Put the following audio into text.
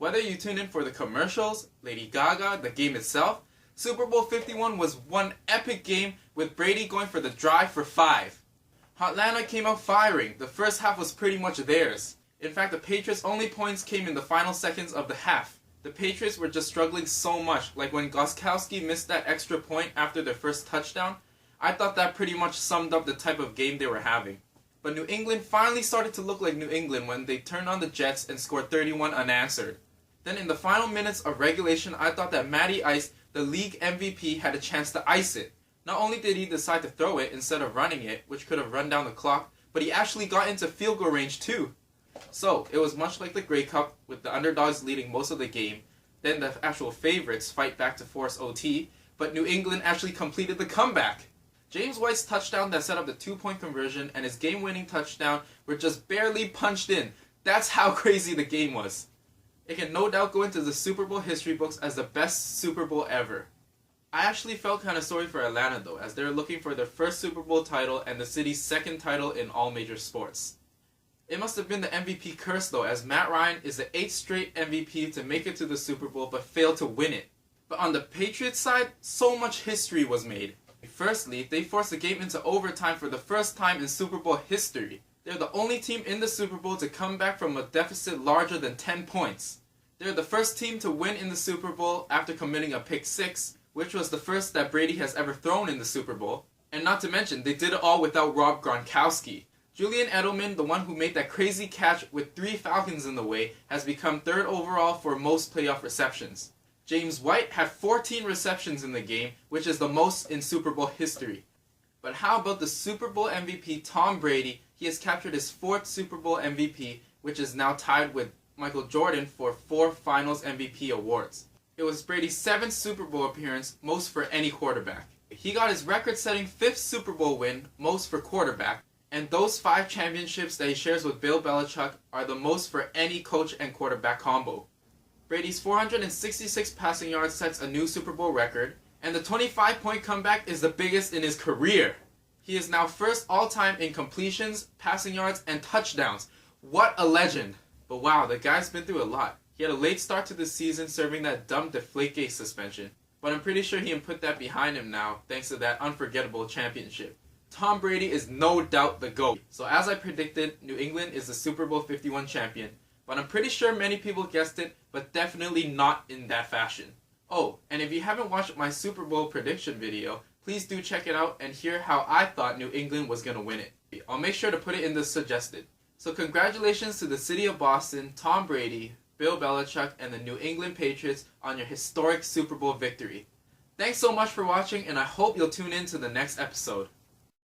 Whether you tune in for the commercials, Lady Gaga, the game itself, Super Bowl 51 was one epic game with Brady going for the drive for 5. Atlanta came out firing. The first half was pretty much theirs. In fact, the Patriots' only points came in the final seconds of the half. The Patriots were just struggling so much, like when Gostkowski missed that extra point after their first touchdown. I thought that pretty much summed up the type of game they were having. But New England finally started to look like New England when they turned on the Jets and scored 31 unanswered. Then in the final minutes of regulation, I thought that Matty Ice, the league MVP, had a chance to ice it. Not only did he decide to throw it instead of running it, which could have run down the clock, but he actually got into field goal range too. So, it was much like the Grey Cup, with the underdogs leading most of the game, then the actual favorites fight back to force OT, but New England actually completed the comeback. James White's touchdown that set up the 2-point conversion and his game-winning touchdown were just barely punched in. That's how crazy the game was. It can no doubt go into the Super Bowl history books as the best Super Bowl ever. I actually felt kind of sorry for Atlanta though, as they were looking for their first Super Bowl title and the city's second title in all major sports. It must have been the MVP curse though, as Matt Ryan is the 8th straight MVP to make it to the Super Bowl but failed to win it. But on the Patriots side, so much history was made. Firstly, they forced the game into overtime for the first time in Super Bowl history. They're the only team in the Super Bowl to come back from a deficit larger than 10 points. They're the first team to win in the Super Bowl after committing a pick 6, which was the first that Brady has ever thrown in the Super Bowl. And not to mention, they did it all without Rob Gronkowski. Julian Edelman, the one who made that crazy catch with 3 Falcons in the way, has become 3rd overall for most playoff receptions. James White had 14 receptions in the game, which is the most in Super Bowl history. But how about the Super Bowl MVP Tom Brady? He has captured his 4th Super Bowl MVP, which is now tied with Michael Jordan for 4 Finals MVP awards. It was Brady's 7th Super Bowl appearance, most for any quarterback. He got his record-setting 5th Super Bowl win, most for quarterback, and those 5 championships that he shares with Bill Belichick are the most for any coach and quarterback combo. Brady's 466 passing yards sets a new Super Bowl record, and the 25-point comeback is the biggest in his career. He is now first all-time in completions, passing yards, and touchdowns. What a legend! But wow, the guy's been through a lot. He had a late start to the season serving that dumb Deflategate suspension, but I'm pretty sure he can put that behind him now thanks to that unforgettable championship. Tom Brady is no doubt the GOAT. So as I predicted, New England is the Super Bowl 51 champion. But I'm pretty sure many people guessed it, but definitely not in that fashion. Oh, and if you haven't watched my Super Bowl prediction video, please do check it out and hear how I thought New England was going to win it. I'll make sure to put it in the suggested. So congratulations to the city of Boston, Tom Brady, Bill Belichick, and the New England Patriots on your historic Super Bowl victory. Thanks so much for watching, and I hope you'll tune in to the next episode.